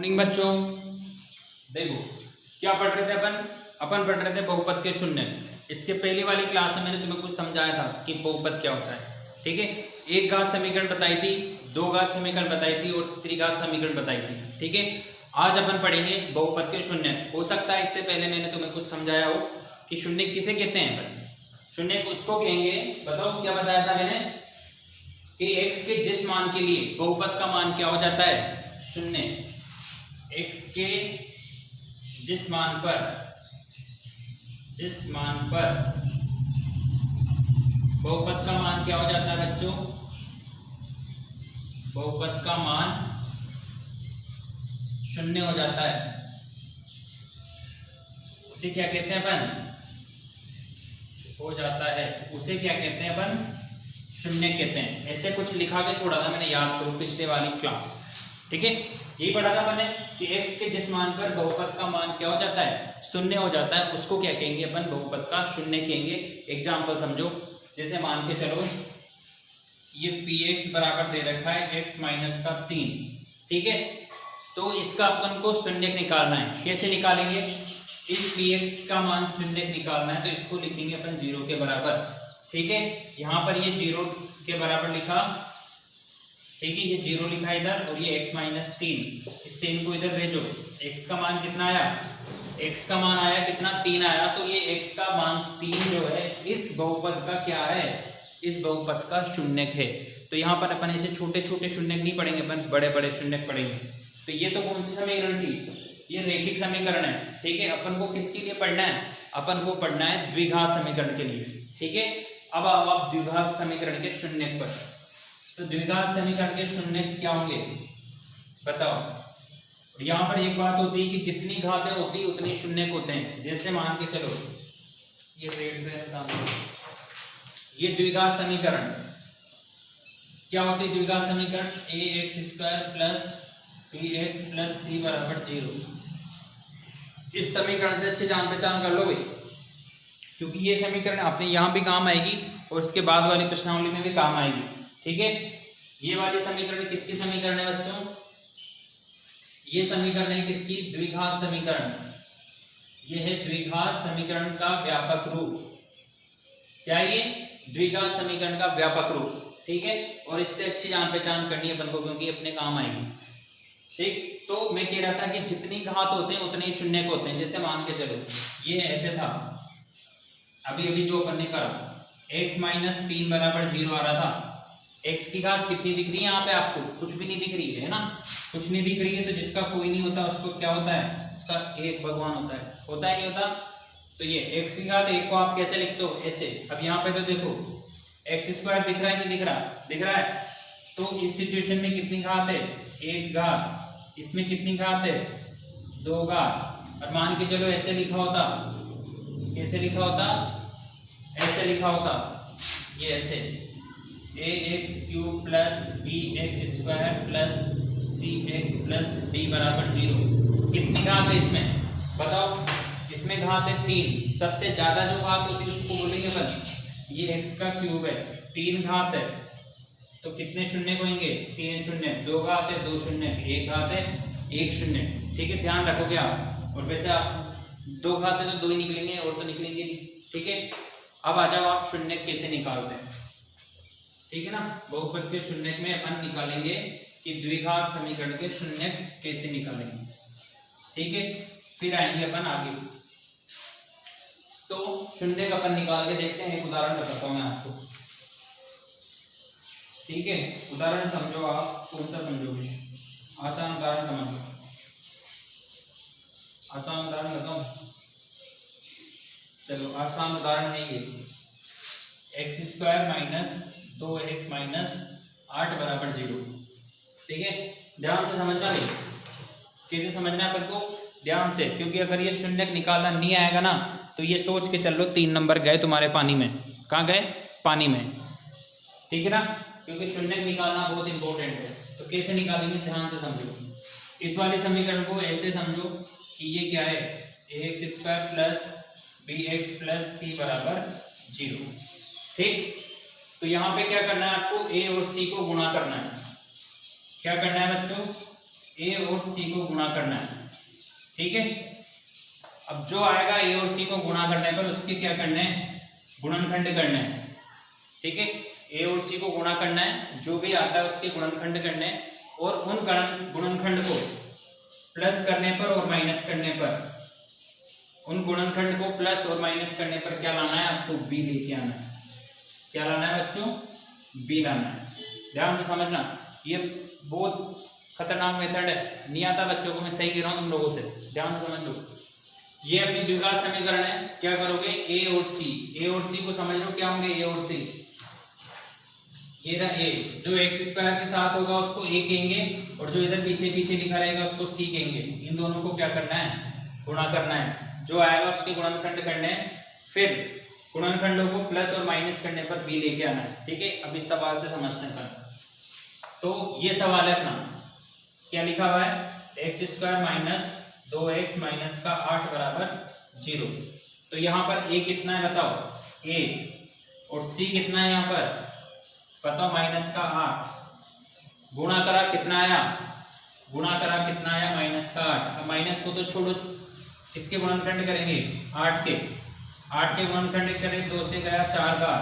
Morning बच्चों, देखो क्या पढ़ रहे थे अपन पढ़ रहे थे बहुपद के शून्य। इसके पहली वाली क्लास में मैंने तुम्हें कुछ समझाया था कि बहुपद क्या होता है। ठीक है, एक घात समीकरण बताई थी, दो घात समीकरण बताई थी और त्रिघात समीकरण बताई थी। ठीक है, आज अपन पढ़ेंगे बहुपद के शून्य। हो सकता है इससे पहले मैंने तुम्हें कुछ समझाया हो कि शून्य किसे कहते हैं। शून्य उसको कहेंगे, बताओ क्या बताया था मैंने कि x के जिस मान के लिए बहुपद का मान क्या हो जाता है, शून्य। x के जिस मान पर बहुपद का मान क्या हो जाता है बच्चों, बहुपद का मान शून्य हो जाता है, उसे क्या कहते हैं अपन, हो जाता है, उसे क्या कहते हैं अपन, शून्य कहते हैं। ऐसे कुछ लिखा के छोड़ा था मैंने, याद करो पिछले वाली क्लास। ठीक है, यही पढ़ा था मैंने कि x के जिस मान पर बहुपद का मान क्या हो जाता है, शून्य हो जाता है, उसको क्या कहेंगे अपन, बहुपद का शून्य कहेंगे। एग्जाम्पल समझो, जैसे मान के चलो ये px बराबर दे रखा है x माइनस का 3। ठीक है, तो इसका अपन को शून्य निकालना है। कैसे निकालेंगे, इस px का मान शून्य निकालना है तो इसको लिखेंगे अपन 0 के बराबर। ठीक है, यहाँ पर ये 0 के बराबर लिखा। ठीक है, ये 0 लिखा इधर और ये x माइनस 3, इस 3 को इधर भेजो। x का मान कितना आया, x का मान आया कितना, 3 आया। तो ये x का मान 3 जो है इस बहुपद का क्या है, इस बहुपद का शून्यक है। तो यहाँ पर अपन ऐसे छोटे छोटे शून्यक नहीं पढ़ेंगे, अपन बड़े बड़े शून्यक पढ़ेंगे। तो ये तो कौन सी समीकरण थी, ये रैखिक समीकरण है। ठीक है, अपन को किसके लिए पढ़ना है, अपन को पढ़ना है द्विघात समीकरण के लिए। ठीक है, अब आओ आप द्विघात समीकरण के शून्यक पर। तो द्विघात समीकरण के शून्य क्या होंगे बताओ। यहाँ पर एक बात होती है कि जितनी घातें होती उतने शून्य होते हैं। जैसे मान के चलो ये रेड पेन, ये द्विघात समीकरण क्या होती है, द्विघात समीकरण ax² plus bx plus c बराबर 0। इस समीकरण से अच्छे जान पहचान कर लो भाई, क्योंकि ये समीकरण अपने यहाँ भी काम आएगी और इसके बाद वाली प्रश्नावली में भी काम आएगी। ठीक है, ये वाली समीकरण किसकी समीकरण है बच्चों, ये समीकरण है किसकी, द्विघात समीकरण। ये है द्विघात समीकरण का व्यापक रूप। क्या ये, द्विघात समीकरण का व्यापक रूप। ठीक है, और इससे अच्छी जान पहचान करनी है अपन को, क्योंकि अपने काम आएगी। ठीक, तो मैं कह रहा था कि जितनी घात होते हैं उतने ही शून्य होते हैं। जैसे मान के चलो ये ऐसे था, अभी जो अपन ने करा, x माइनस 3 बराबर 0 आ रहा था। x की घात कितनी दिख रही है यहाँ पे आपको, कुछ भी नहीं दिख रही है ना, कुछ नहीं दिख रही है। तो जिसका कोई नहीं होता उसको क्या होता है, उसका एक भगवान होता है नहीं होता। तो ये x की घात एक को आप कैसे लिखते हो, ऐसे। अब यहाँ पे तो देखो x² दिख रहा है, नहीं दिख रहा, दिख रहा है। तो इस सिचुएशन में कितनी घात है, एक घात। इसमें कितनी घात है, दो घात। और मान के चलो ऐसे लिखा होता, कैसे लिखा होता, ऐसे लिखा होता, ये ऐसे ax³ plus bx² plus cx plus d बराबर 0। कितनी घात है इसमें बताओ, इसमें घात है 3। सबसे ज्यादा जो घात होती है उसको बोलेंगे अपन, ये x का क्यूब है, 3 घात है तो कितने शून्य होंगे, 3 शून्य। 2 घात है 2 शून्य, 1 घात है 1 शून्य। ठीक है, ध्यान रखोगे आप। और वैसे आप 2 घात है तो 2 ही निकलेंगे और तो निकलेंगे नहीं। ठीक है, अब आ जाओ आप शून्य कैसे निकालते हैं। ठीक है ना, बहुपद के शून्य में अपन निकालेंगे कि द्विघात समीकरण के शून्य कैसे निकालेंगे। ठीक है, फिर आएंगे अपन आगे। तो शून्य का अपन निकाल के देखते हैं। एक उदाहरण बताता हूं मैं आपको। ठीक है, उदाहरण समझो आप, कौन सा समझोगे, आसान उदाहरण समझो, आसान उदाहरण बताओ। चलो आसान उदाहरण है ये, x² माइनस 2x माइनस 8 बराबर 0। ठीक है, ध्यान से समझना भाई, कैसे समझना है अपन को, ध्यान से। क्योंकि अगर ये शून्य निकालना नहीं आएगा ना, तो ये सोच के चल लो 3 नंबर गए तुम्हारे पानी में। कहाँ गए, पानी में। ठीक है ना, क्योंकि शून्य निकालना बहुत इंपॉर्टेंट है। तो कैसे निकालेंगे, ध्यान से समझो। इस वाले समीकरण को ऐसे समझो कि ये क्या है, ax² plus bx plus c बराबर 0। ठीक, तो यहाँ पे क्या करना है आपको, a और c को गुणा करना है। क्या करना है बच्चों, ए और सी को गुणा करना है, ठीक है। अब जो आएगा ए और सी को गुणा करने पर उसके क्या करने हैं, गुणनखंड करने हैं, ठीक है। ए और सी को गुणा करना है, जो भी आता है उसके गुणनखंड करने हैं, और उन गुणनखंड को प्लस करने पर और माइनस करने पर, उन गुणनखंड को प्लस और माइनस करने पर क्या लाना है आपको, बी लेके आना है। क्या लाना है बच्चों, बी लाना है। ध्यान से समझना, ये बहुत खतरनाक मेथड है, नहीं आता बच्चों को, मैं सही कह रहा हूँ तुम लोगों से, ध्यान से समझ लो। ये अपनी द्विघात समीकरण है, क्या करोगे, ए और सी को समझ लो क्या होंगे, ए और सी। ये रहा ए, जो एक्स स्क्वायर के साथ होगा उसको ए कहेंगे, और जो इधर पीछे पीछे लिखा रहेगा उसको सी कहेंगे। इन दोनों को क्या करना है, गुणा करना है, जो आएगा उसके गुणनखंड करने हैं, फिर गुणनखंडों को प्लस और माइनस करने पर बी लेके आना है, ठीक है। अब इस सवाल से समझते हैं। तो ये सवाल है अपना, क्या लिखा हुआ है, x square minus 2x minus का 8 बराबर 0। तो यहाँ पर a कितना है बताओ, a, और c कितना है यहाँ पर बताओ, माइनस का 8। गुणा करा कितना आया, माइनस का 8। अब माइनस को तो छोड़ो, इसके गुणनखंड करेंगे 8 के गुणनखंड करें, 2 से गया 4 बार,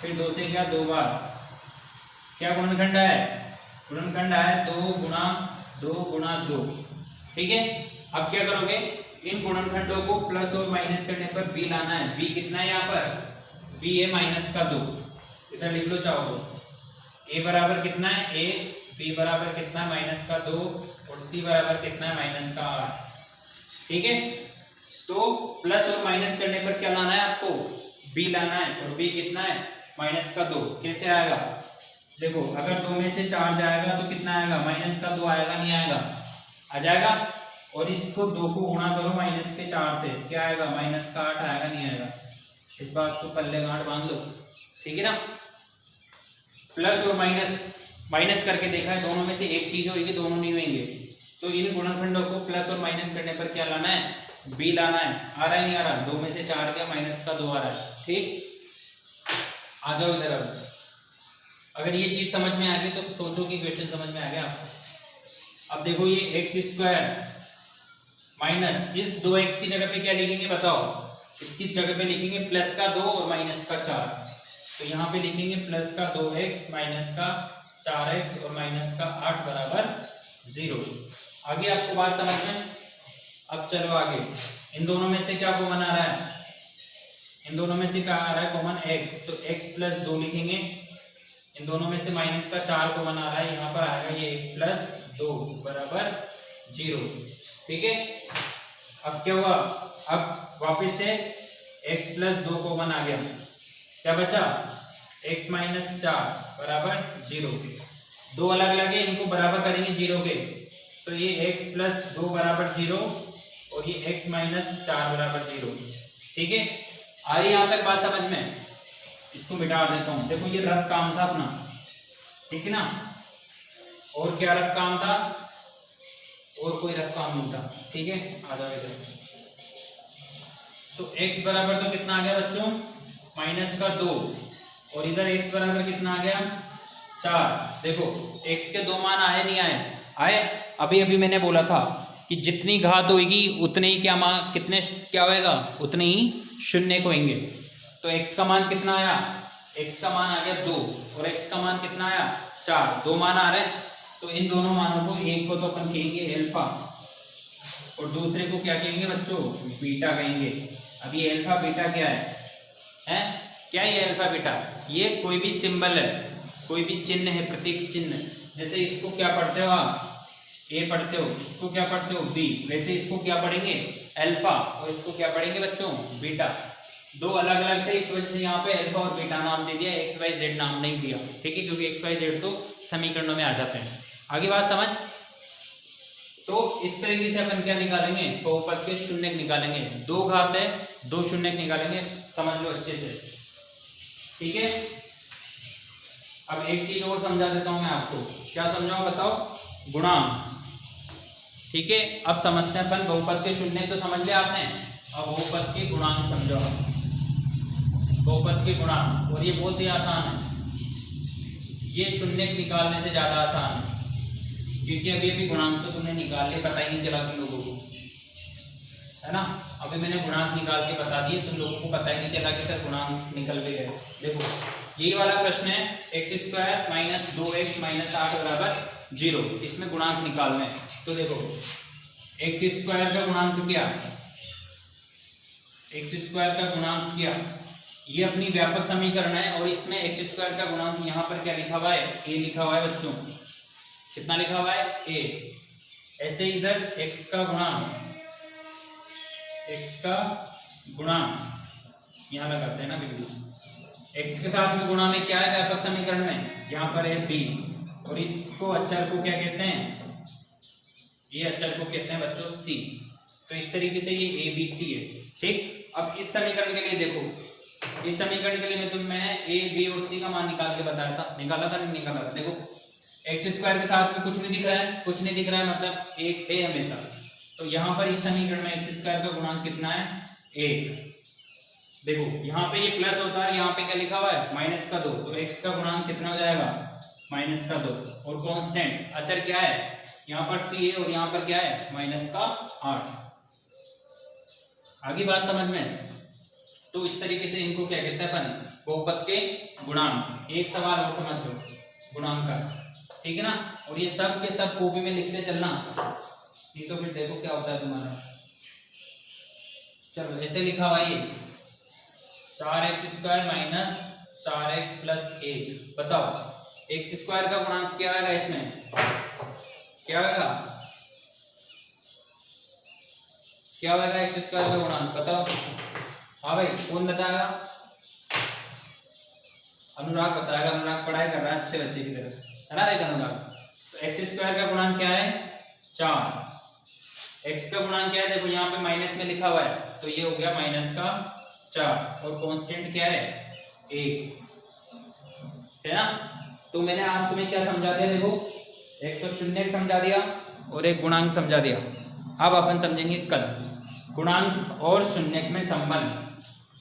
फिर 2 से गया 2 बार, क्या गुणनखंड है, गुणनखंड है 2 गुणा 2, ठीक है। अब क्या करोगे, इन गुणनखंडों को प्लस और माइनस करने पर बी लाना है। बी कितना है यहाँ पर, बी है माइनस का 2, इधर लिख लो चाहो तो। ए बराबर कितना है, ए, बी बराबर कितना है, माइनस का 2, और सी बराबर कितना है, माइनस का 8, ठीक है। तो प्लस और माइनस करने पर क्या लाना है आपको, बी लाना है, और बी कितना है, माइनस का 2। कैसे आएगा, देखो अगर 2 में से 4 जाएगा तो कितना आएगा, माइनस का 2 आएगा, नहीं आएगा, आ जाएगा। और इसको 2 को गुणा करो माइनस के 4 से, क्या आएगा, माइनस का 8 आएगा, नहीं आएगा। इस बात को पल्ले गांठ बांध लो, ठीक है ना। प्लस और माइनस करके देखा है, दोनों में से एक चीज होगी, दोनों नहीं होंगे। तो इन गुणनखंडों को प्लस और माइनस करने पर क्या लाना है, बी लाना है। आ रहा है नहीं आ रहा, 2 में से 4 गया, माइनस का 2 आ रहा है, ठीक। आ जाओ इधर। अगर ये चीज समझ में आ गई तो सोचो कि क्वेश्चन समझ में आ गया आपको। अब देखो, ये एक्स स्क्वायर माइनस इस 2x की जगह पे क्या लिखेंगे बताओ, इसकी जगह पे लिखेंगे प्लस का 2 और माइनस का 4। तो यहाँ पे लिखेंगे प्लस का 2x माइनस का 4x और माइनस का 8 बराबर 0। आगे आपको बात समझ में। अब चलो आगे, इन दोनों में से क्या कॉमन आ रहा है, इन दोनों में से क्या आ रहा है कॉमन, x, तो x प्लस 2 लिखेंगे। इन दोनों में से माइनस का 4 कॉमन आ रहा है, यहाँ पर आएगा ये x प्लस 2 बराबर 0, ठीक है। अब क्या हुआ, अब वापस से x प्लस 2 कॉमन आ गया, क्या बचा, x माइनस 4 बराबर 0। 2 अलग अलग है, इनको बराबर करेंगे 0 के, तो ये x प्लस 2 बराबर 0 और ये x माइनस 4 बराबर 0, ठीक है। आ रही यहाँ तक बात समझ में। इसको मिटा देता हूँ। देखो ये रफ काम था अपना, ठीक है ना। और क्या रफ काम था, और कोई रफ काम नहीं था, ठीक है। आ जाओ इधर। तो x बराबर तो कितना आ गया बच्चों, माइनस का 2, और इधर x बराबर कितना आ गया, 4। देखो x के 2 मान आए नहीं आए, आए। अभी मैंने बोला था कि जितनी घात होगी उतने ही क्या मान, कितने क्या होएगा, उतने ही शून्य को होंगे। तो x का मान कितना आया, x का मान आ गया 2, और x का मान कितना आया, 4। 2 मान आ रहे हैं, तो इन दोनों मानों को, एक को तो अपन कहेंगे अल्फा और दूसरे को क्या कहेंगे बच्चों, बीटा कहेंगे। अब ये अल्फा बीटा क्या है क्या ये अल्फा बीटा, ये कोई भी सिंबल है, कोई भी चिन्ह है, प्रतीक चिन्ह। जैसे इसको क्या पढ़ते हो आप, ए पढ़ते हो, इसको क्या पढ़ते हो, बी। वैसे इसको क्या पढ़ेंगे, अल्फा, और इसको क्या पढ़ेंगे बच्चों, बीटा। 2 अलग अलग थे, इस वजह से यहाँ पे अल्फा और बीटा नाम दे दिया, एक्स वाई जेड नाम नहीं दिया, ठीक है, क्योंकि एक्स वाई जेड तो समीकरणों में आ जाते हैं। आगे बात समझ। तो इस तरीके से अपन क्या निकालेंगे, बहुपद के शून्य निकालेंगे। 2 घात है, 2 शून्य निकालेंगे, समझ लो अच्छे से, ठीक है। अब एक चीज और समझा देता हूं मैं आपको, क्या समझाऊं बताओ, गुणांक, ठीक है। अब समझते हैं अपन, बहुपद के शून्य तो समझ लिया आपने, अब बहुपद के गुणांक समझो। बहुपद के गुणांक, और ये बहुत ही आसान है, ये शून्य निकालने से ज्यादा आसान है। क्योंकि अभी अभी गुणांक तो तुमने निकाल लिया, पता ही नहीं चला तुम लोगों को, है ना। अभी मैंने गुणांक निकाल के बता दिए, तुम लोगों को पता ही नहीं चला कि सर गुणांक निकल भी गए। देखो यही वाला प्रश्न है, x square minus 2x minus 8 बराबर 0, इसमें गुणांक निकालना है। तो देखो एक्स स्क्वायर का गुणांक क्या, एक्स स्क्वायर का गुणांक क्या, ये अपनी व्यापक समीकरण है, और इसमें एक्स स्क्वायर का गुणांक यहाँ पर क्या लिखा हुआ है, a लिखा हुआ है बच्चों। कितना लिखा हुआ है, a। ऐसे इधर x का गुणांक, x का गुणांक यहाँ लगाते हैं ना बिंदु, x के साथ में गुणा में क्या है व्यापक समीकरण में, यहाँ पर है b, और इसको अचर को क्या कहते हैं, ये अचर को कहते हैं बच्चों c। तो इस तरीके से ये a b c है, ठीक। अब इस समीकरण के लिए देखो, इस समीकरण के लिए मैं a b और c का मान निकाल के बताया था, निकाला था नहीं निकाला था। देखो एक्स स्क्वायर के साथ में कुछ नहीं दिख रहा है, कुछ नहीं दिख रहा है मतलब एक है हमेशा, तो यहाँ पर इस समीकरण में एक्स स्क्वायर का गुणांक कितना है, 1। देखो यहाँ पे ये प्लस होता है, यहाँ पे क्या लिखा हुआ है, माइनस का 2, तो एक्स का गुणांक कितना हो जाएगा, माइनस का 2, और कांस्टेंट अचर क्या है, यहाँ पर c है, और यहाँ पर क्या है, माइनस का 8। आगे बात समझ में। तो इस तरीके से इनको क्या कहते हैं अपन, बहुपद के गुणांक। एक सवाल और समझ लो गुणांक का, ठीक है ना। और ये सब के सब कॉपी में लिखते चलना, नहीं तो फिर देखो क्या होता है तुम्हारा। चलो ऐसे लिखा हुआ ये 4x square minus 4x plus 1। बताओ एक्स स्क्वायर का गुणांक क्या आएगा, इसमें क्या आएगा, क्या होगा एक्स स्क्वायर का गुणांक, बताओ। हाँ भाई कौन बताएगा, अनुराग बताएगा, अनुराग पढ़ाई कर रहा है अच्छे बच्चे की तरह, है ना। देख अनुराग, तो एक्स स्क्वायर का गुणांक क्या है, 4। एक्स का गुणांक क्या है, देखो यहाँ पे माइनस में लिखा हुआ है, तो ये हो गया माइनस का 4, और कांस्टेंट क्या है, 1, है ना। तो मैंने आज तुम्हें क्या समझा दिया, देखो एक तो शून्य समझा दिया और एक गुणांक समझा दिया। अब अपन समझेंगे कल गुणांक और शून्यक में संबंध,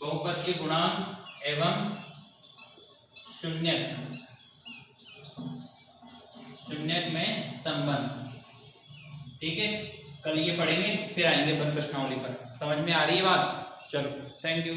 बहुपद के गुणांक एवं शून्यक में संबंध, ठीक है। कल ये पढ़ेंगे, फिर आएंगे प्रश्नावली पर। समझ में आ रही है बात, चलो थैंक यू।